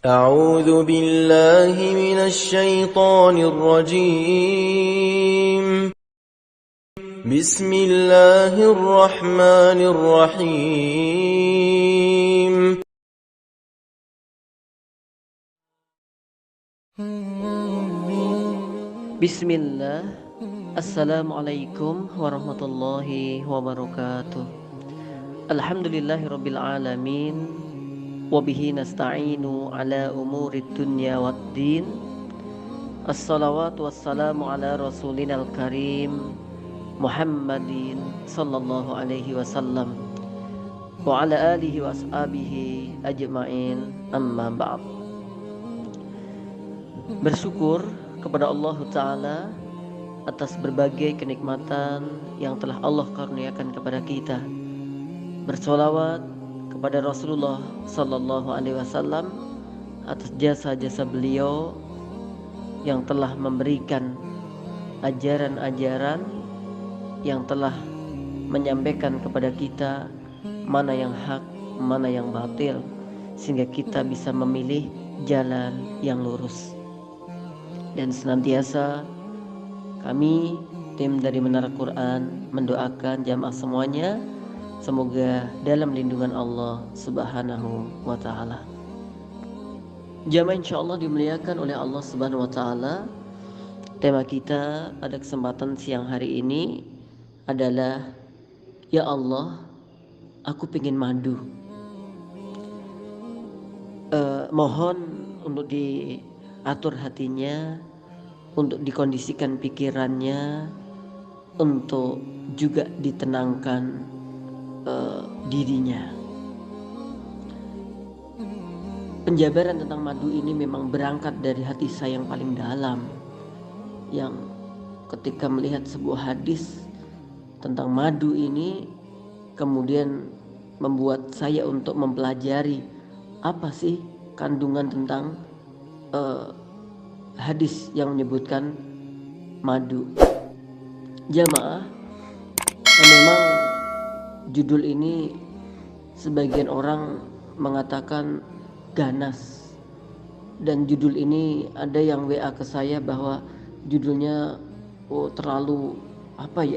أعوذ بالله من الشيطان الرجيم بسم الله الرحمن الرحيم Bismillah. Assalamualaikum warahmatullahi wabarakatuh. Alhamdulillahirabbil alamin. Wabihi nasta'inu ala umurid dunya waddin. Assalawatu wassalamu ala rasulinal karim Muhammadin sallallahu alaihi wasallam wa ala alihi wa ashabihi ajma'in, amma ba'd. Bersyukur kepada Allah Ta'ala atas berbagai kenikmatan yang telah Allah karuniakan kepada kita. Bersolawat kepada Rasulullah Sallallahu Alaihi Wasallam atas jasa-jasa beliau yang telah memberikan ajaran-ajaran, yang telah menyampaikan kepada kita mana yang hak, mana yang batil, sehingga kita bisa memilih jalan yang lurus. Dan senantiasa kami tim dari Menara Quran mendoakan jamaah semuanya semoga dalam lindungan Allah Subhanahu wa Ta'ala. Jamaah insyaallah dimuliakan oleh Allah Subhanahu wa Ta'ala. Tema kita pada kesempatan siang hari ini adalah Ya Allah, aku pengen madu. Mohon untuk diatur hatinya, untuk dikondisikan pikirannya, untuk juga ditenangkan dirinya. Penjabaran tentang madu ini memang berangkat dari hati saya yang paling dalam, yang ketika melihat sebuah hadis tentang madu ini kemudian membuat saya untuk mempelajari apa sih kandungan tentang hadis yang menyebutkan madu. Jamaah, memang judul ini sebagian orang mengatakan ganas, dan judul ini ada yang WA ke saya bahwa judulnya terlalu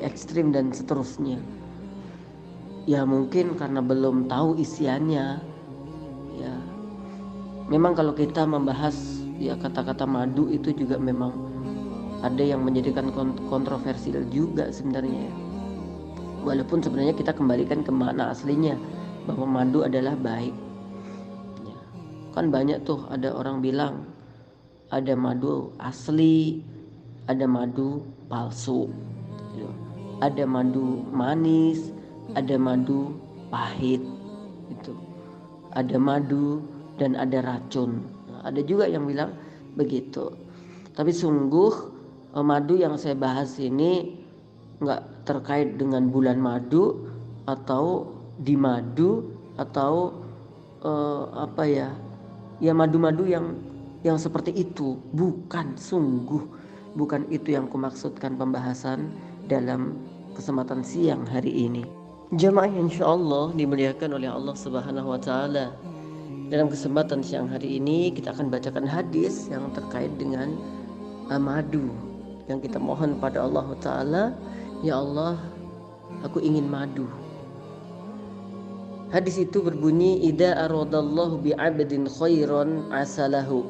ekstrim dan seterusnya. Ya mungkin karena belum tahu isiannya. Ya memang kalau kita membahas ya kata-kata madu itu juga memang ada yang menjadikan kontroversial juga sebenarnya. Walaupun sebenarnya kita kembalikan ke makna aslinya bahwa madu adalah baik. Ya. Kan banyak tuh ada orang bilang ada madu asli, ada madu palsu, gitu. Ada madu manis, ada madu pahit, gitu. Ada madu dan ada racun. Nah, ada juga yang bilang begitu. Tapi sungguh madu yang saya bahas ini nggak terkait dengan bulan madu atau di madu atau madu-madu yang seperti itu, bukan, sungguh bukan itu yang kumaksudkan pembahasan dalam kesempatan siang hari ini. Jamaah insyaallah dimuliakan oleh Allah Subhanahu wa Ta'ala. Dalam kesempatan siang hari ini kita akan bacakan hadis yang terkait dengan madu, yang kita mohon pada Allah Ta'ala, Ya Allah, aku ingin madu. Hadis itu berbunyi, Idza aradallahu bi'abdin khairan asalahu.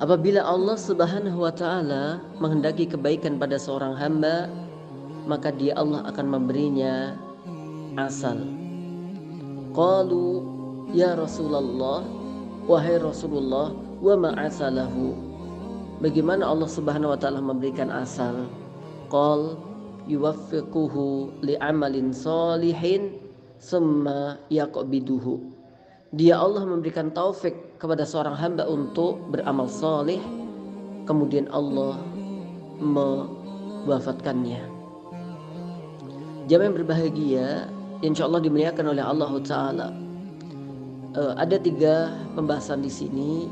Apabila Allah Subhanahu wa Ta'ala menghendaki kebaikan pada seorang hamba, maka dia Allah akan memberinya asal. Qalu ya Rasulullah, wahai Rasulullah, wa ma asalahu. Bagaimana Allah Subhanahu wa Ta'ala memberikan asal? Qal yuwaffiquhu li'amalin salihin summa yaqbiduhu. Dia Allah memberikan taufik kepada seorang hamba untuk beramal salih, kemudian Allah mewafatkannya. Jamaah yang berbahagia, insyaallah dimuliakan oleh Allah Ta'ala. Ada 3 pembahasan di sini.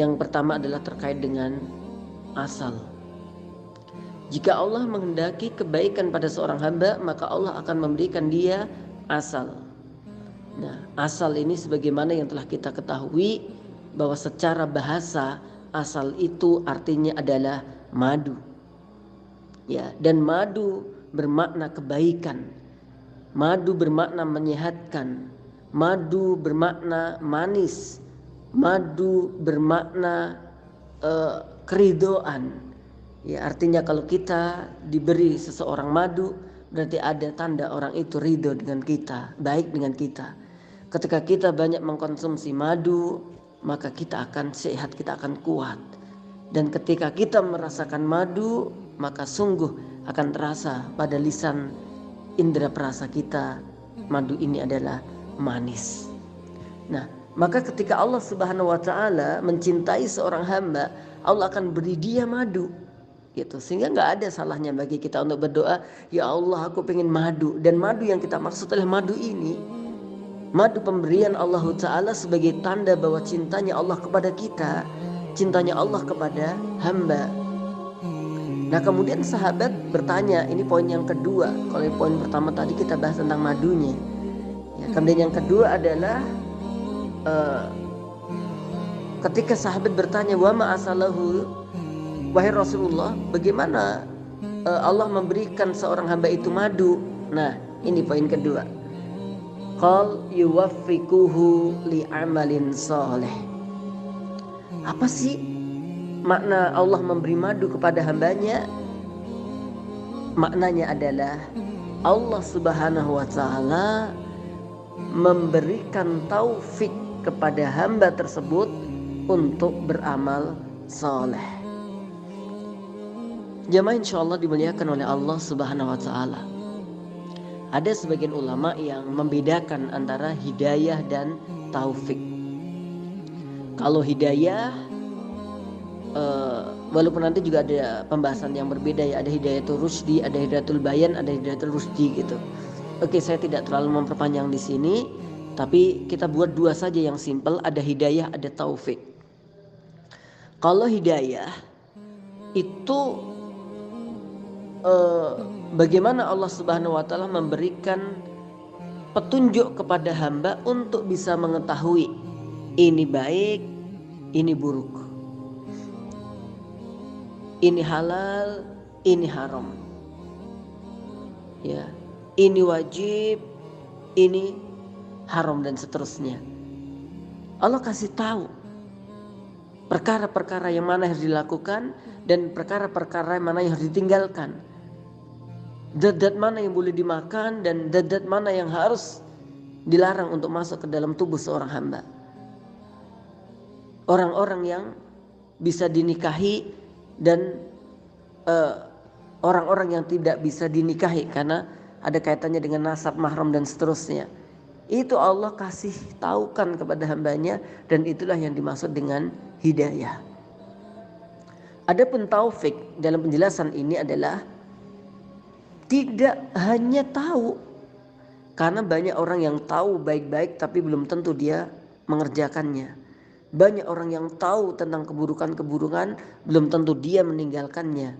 Yang pertama adalah terkait dengan asal. Jika Allah menghendaki kebaikan pada seorang hamba, maka Allah akan memberikan dia asal. Nah, asal ini sebagaimana yang telah kita ketahui bahwa secara bahasa asal itu artinya adalah madu. Ya, dan madu bermakna kebaikan. Madu bermakna menyehatkan. Madu bermakna manis. Madu bermakna keridoan. Ya, artinya kalau kita diberi seseorang madu, berarti ada tanda orang itu ridho dengan kita, baik dengan kita. Ketika kita banyak mengkonsumsi madu, maka kita akan sehat, kita akan kuat. Dan ketika kita merasakan madu, maka sungguh akan terasa pada lisan indera perasa kita, madu ini adalah manis. Nah, maka ketika Allah Subhanahu wa taala mencintai seorang hamba, Allah akan beri dia madu. Gitu. Sehingga nggak ada salahnya bagi kita untuk berdoa, ya Allah aku pengen madu. Dan madu yang kita maksud adalah madu ini, madu pemberian Allah Ta'ala sebagai tanda bahwa cintanya Allah kepada kita, cintanya Allah kepada hamba. Nah kemudian sahabat bertanya, ini poin yang kedua. Kalau poin pertama tadi kita bahas tentang madunya, ya, kemudian yang kedua adalah ketika sahabat bertanya, wa ma asalahu, wahai Rasulullah, bagaimana Allah memberikan seorang hamba itu madu? Nah, ini poin kedua. Qal yuwaffiquhu li'amalin sholih. Apa sih makna Allah memberi madu kepada hambanya? Maknanya adalah Allah Subhanahu wa taala memberikan taufik kepada hamba tersebut untuk beramal soleh. Jamaah insyaallah dimuliakan oleh Allah Subhanahu wa taala. Ada sebagian ulama yang membedakan antara hidayah dan taufik. Kalau hidayah, walaupun nanti juga ada pembahasan yang berbeda ya, ada hidayatul rusdi, ada hidayatul bayan, ada hidayatul rusdi gitu. Oke, saya tidak terlalu memperpanjang di sini, tapi kita buat dua saja yang simpel, ada hidayah, ada taufik. Kalau hidayah itu bagaimana Allah Subhanahu wa taala memberikan petunjuk kepada hamba untuk bisa mengetahui ini baik, ini buruk, ini halal, ini haram, ya, ini wajib, ini haram, dan seterusnya. Allah kasih tahu perkara-perkara yang mana harus dilakukan dan perkara-perkara yang mana yang harus ditinggalkan. Zat-zat mana yang boleh dimakan dan zat-zat mana yang harus dilarang untuk masuk ke dalam tubuh seorang hamba. Orang-orang yang bisa dinikahi dan orang-orang yang tidak bisa dinikahi karena ada kaitannya dengan nasab, mahram dan seterusnya. Itu Allah kasih tahukan kepada hambanya, dan itulah yang dimaksud dengan hidayah. Adapun taufik dalam penjelasan ini adalah tidak hanya tahu, karena banyak orang yang tahu baik-baik tapi belum tentu dia mengerjakannya. Banyak orang yang tahu tentang keburukan-keburukan, belum tentu dia meninggalkannya.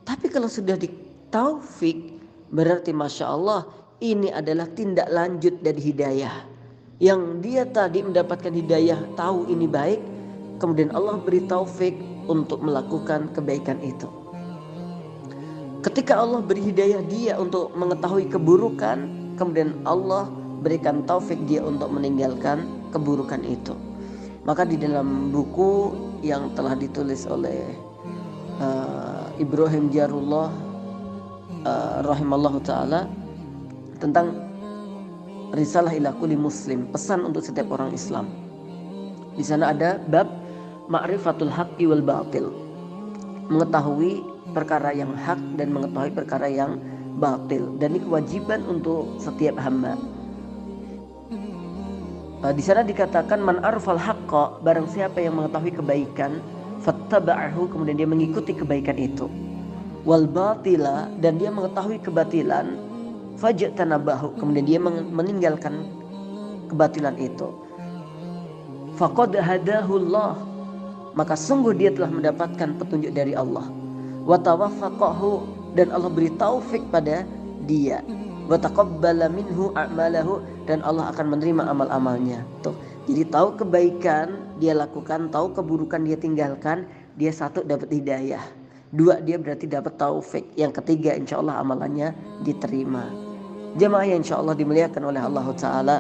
Tapi kalau sudah di taufik, berarti Masya Allah ini adalah tindak lanjut dari hidayah. Yang dia tadi mendapatkan hidayah, tahu ini baik, kemudian Allah beri taufik untuk melakukan kebaikan itu. Ketika Allah beri hidayah dia untuk mengetahui keburukan, kemudian Allah berikan taufik dia untuk meninggalkan keburukan itu. Maka di dalam buku yang telah ditulis oleh Ibrahim Jarullah rahimallahu ta'ala tentang Risalah ila kulli muslim, pesan untuk setiap orang Islam. Di sana ada bab ma'rifatul haqqi wal batil, mengetahui perkara yang hak dan mengetahui perkara yang batil, dan ini kewajiban untuk setiap hamba. Di sana dikatakan man arfal haqqa, barang siapa yang mengetahui kebaikan, fattaba'ahu, kemudian dia mengikuti kebaikan itu, wal batila, dan dia mengetahui kebatilan, fajtanabahu, kemudian dia meninggalkan kebatilan itu, faqad hadahullah, maka sungguh dia telah mendapatkan petunjuk dari Allah, wa tawaffaqahu, dan Allah beri taufik pada dia. wa taqabbala minhu a'malahu, dan Allah akan menerima amal-amalnya. Tuh. Jadi tahu kebaikan dia lakukan, tahu keburukan dia tinggalkan, dia satu dapat hidayah. Dua, dia berarti dapat taufik. Yang ketiga, insya Allah amalannya diterima. Jemaah yang insya Allah dimuliakan oleh Allah Ta'ala.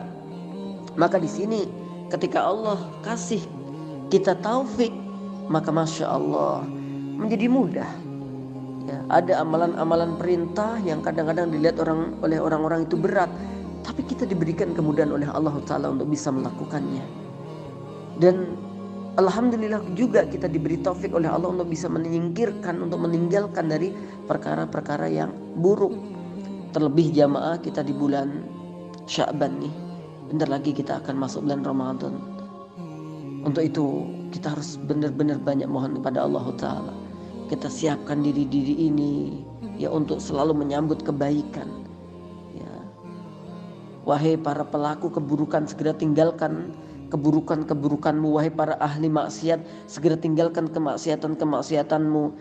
Maka di sini ketika Allah kasih kita taufik, maka Masya Allah menjadi mudah. Ya, ada amalan-amalan perintah yang kadang-kadang dilihat oleh orang-orang itu berat, tapi kita diberikan kemudahan oleh Allah Ta'ala untuk bisa melakukannya. Dan alhamdulillah juga kita diberi taufik oleh Allah untuk bisa menyingkirkan, untuk meninggalkan dari perkara-perkara yang buruk. Terlebih jamaah kita di bulan Sya'ban nih, bentar lagi kita akan masuk bulan Ramadan. Untuk itu kita harus benar-benar banyak mohon kepada Allah Ta'ala. Kita siapkan diri-diri ini ya untuk selalu menyambut kebaikan. Ya. Wahai para pelaku keburukan, segera tinggalkan keburukan-keburukanmu. Wahai para ahli maksiat, segera tinggalkan kemaksiatan-kemaksiatanmu.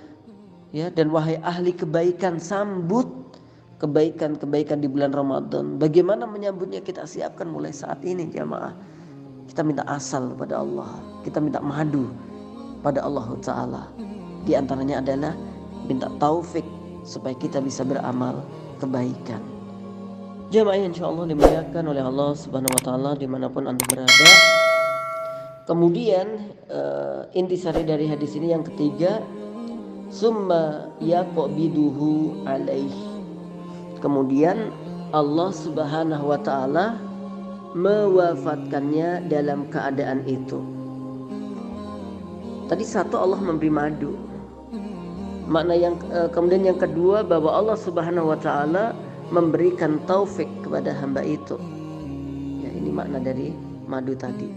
Ya, dan wahai ahli kebaikan, sambut kebaikan-kebaikan di bulan Ramadan. Bagaimana menyambutnya kita siapkan mulai saat ini jamaah. Kita minta asal pada Allah, kita minta madu pada Allah Ta'ala. Di antaranya adalah minta taufik supaya kita bisa beramal kebaikan. Jamaah yang insya Allah dimuliakan oleh Allah Subhanahu Wa Ta'ala dimanapun anda berada. Kemudian intisari dari hadis ini yang ketiga, summa yaqbiduhu alaih. Kemudian Allah Subhanahu Wa Ta'ala mewafatkannya dalam keadaan itu. Tadi satu, Allah memberi madu. Makna yang kemudian yang kedua, bahwa Allah Subhanahu Wa Ta'ala memberikan taufik kepada hamba itu. Ya, ini makna dari madu tadi.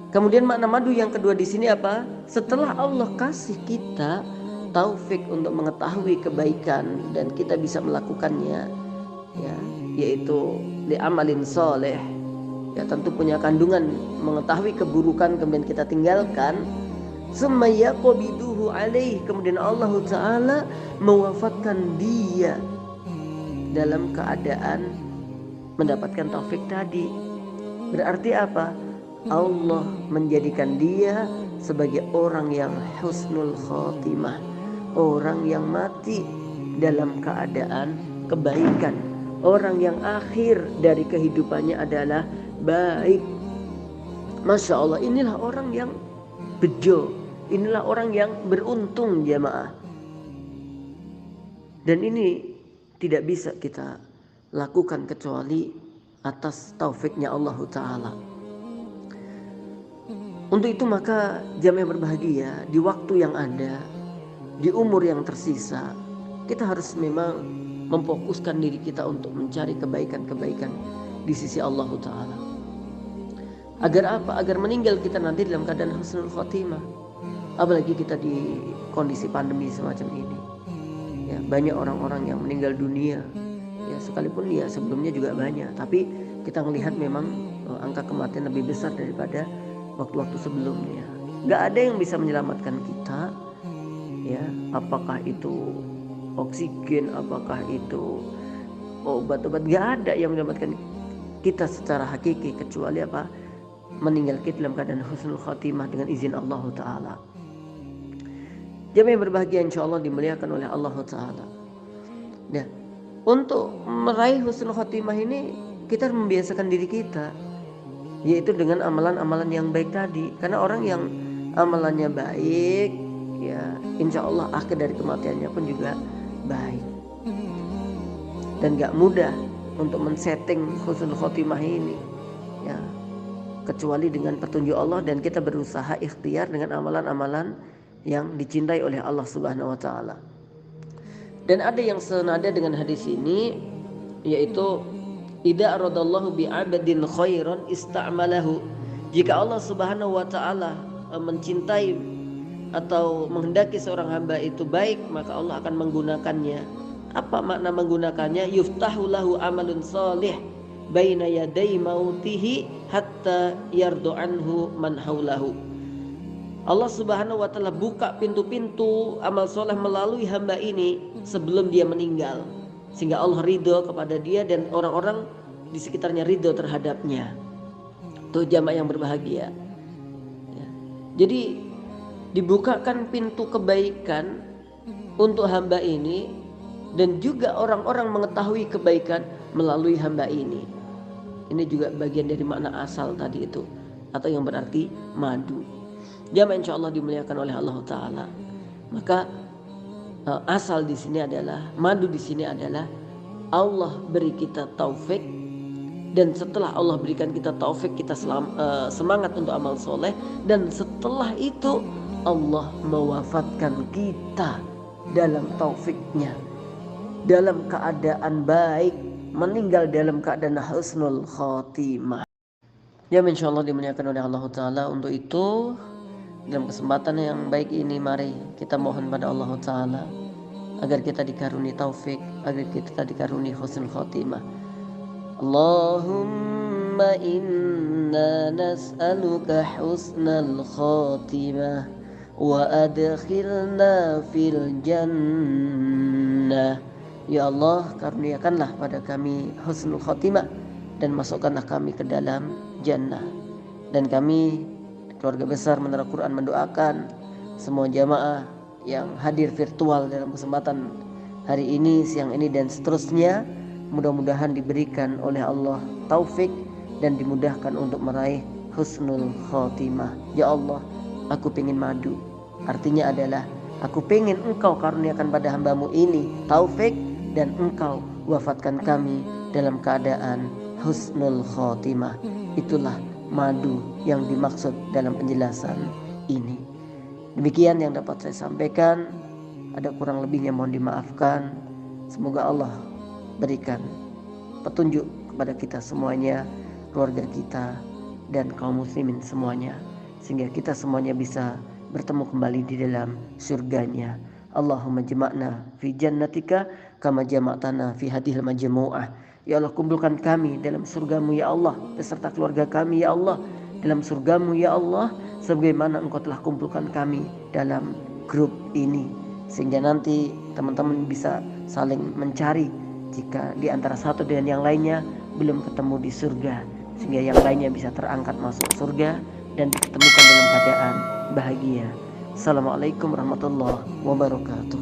Kemudian makna madu yang kedua di sini apa? Setelah Allah kasih kita taufik untuk mengetahui kebaikan dan kita bisa melakukannya, ya, yaitu li amalin soleh. Ya, tentu punya kandungan mengetahui keburukan kemudian kita tinggalkan. Summa yaqbiduhu alaih, kemudian Allah Ta'ala mewafatkan dia dalam keadaan mendapatkan taufik tadi. Berarti apa? Allah menjadikan dia sebagai orang yang husnul khotimah, orang yang mati dalam keadaan kebaikan, orang yang akhir dari kehidupannya adalah baik. Masya Allah, inilah orang yang bejo, inilah orang yang beruntung jamaah. Dan ini tidak bisa kita lakukan kecuali atas taufiknya Allah Ta'ala. Untuk itu maka jamaah berbahagia, di waktu yang ada, di umur yang tersisa, kita harus memang memfokuskan diri kita untuk mencari kebaikan-kebaikan di sisi Allah Ta'ala. Agar apa? Agar meninggal kita nanti dalam keadaan husnul khotimah. Apalagi kita di kondisi pandemi semacam ini. Ya, banyak orang-orang yang meninggal dunia. Ya, sekalipun ya sebelumnya juga banyak, tapi kita melihat memang angka kematian lebih besar daripada waktu-waktu sebelumnya. Gak ada yang bisa menyelamatkan kita. Ya, apakah itu oksigen, apakah itu obat-obat, gak ada yang menyelamatkan kita secara hakiki kecuali apa? Meninggal kita dalam keadaan husnul khatimah dengan izin Allah Ta'ala. Jemaah yang berbahagia insya Allah dimuliakan oleh Allah Ta'ala. Nah, untuk meraih husnul khatimah ini kita harus membiasakan diri kita, yaitu dengan amalan-amalan yang baik tadi. Karena orang yang amalannya baik, ya insya Allah akhir dari kematiannya pun juga baik. Dan gak mudah untuk men-setting husnul khatimah ini, ya, kecuali dengan petunjuk Allah dan kita berusaha ikhtiar dengan amalan-amalan yang dicintai oleh Allah Subhanahu Wa Ta'ala. Dan ada yang senada dengan hadis ini, yaitu idza aradallahu bi'abdin khairan ista'malahu. Jika Allah Subhanahu Wa Ta'ala mencintai atau menghendaki seorang hamba itu baik, maka Allah akan menggunakannya. Apa makna menggunakannya? Yuftahu lahu amalun sholih baina yaday mautihi hatta yardu anhu man haulahu. Allah Subhanahu wa Ta'ala buka pintu-pintu amal soleh melalui hamba ini sebelum dia meninggal. sehingga Allah ridho kepada dia dan orang-orang di sekitarnya ridho terhadapnya. Tuh jamaah yang berbahagia ya. Jadi dibukakan pintu kebaikan untuk hamba ini, dan juga orang-orang mengetahui kebaikan melalui hamba ini. Ini juga bagian dari makna asal tadi itu, atau yang berarti madu. Jamaah insya Allah dimuliakan oleh Allah Ta'ala. Maka asal di sini adalah, madu di sini adalah Allah beri kita taufik, dan setelah Allah berikan kita taufik, kita semangat untuk amal soleh, dan setelah itu Allah mewafatkan kita dalam taufiknya, dalam keadaan baik, meninggal dalam keadaan husnul khotimah. Ya insyaallah dimuliakan oleh Allah Ta'ala. Untuk itu dalam kesempatan yang baik ini, mari kita mohon pada Allah Ta'ala agar kita dikaruni taufik, agar kita dikaruni husnul khotimah. Allahumma inna nas'aluka husnal khotimah wa adkhilna fil jannah. Ya Allah, karuniakanlah pada kami husnul khotimah dan masukkanlah kami ke dalam jannah. Dan kami keluarga besar Menara Quran mendoakan semua jamaah yang hadir virtual dalam kesempatan hari ini, siang ini dan seterusnya, mudah-mudahan diberikan oleh Allah taufik dan dimudahkan untuk meraih husnul khotimah. Ya Allah, aku pengen madu. Artinya adalah aku pengen Engkau karuniakan pada hambamu ini taufik, dan Engkau wafatkan kami dalam keadaan husnul khotimah. Itulah madu yang dimaksud dalam penjelasan ini. Demikian yang dapat saya sampaikan. Ada kurang lebihnya mohon dimaafkan. Semoga Allah berikan petunjuk kepada kita semuanya, keluarga kita dan kaum muslimin semuanya, sehingga kita semuanya bisa bertemu kembali di dalam surganya. Allahumma jama'na fi jannatika kama jama'tana fi hadhil majmu'ah. Ya Allah, kumpulkan kami dalam surgamu ya Allah, beserta keluarga kami ya Allah dalam surgamu ya Allah, sebagaimana Engkau telah kumpulkan kami dalam grup ini, sehingga nanti teman-teman bisa saling mencari jika di antara satu dan yang lainnya belum ketemu di surga, sehingga yang lainnya bisa terangkat masuk surga dan diketemukan dalam keadaan bahagia. Assalamualaikum warahmatullahi wabarakatuh.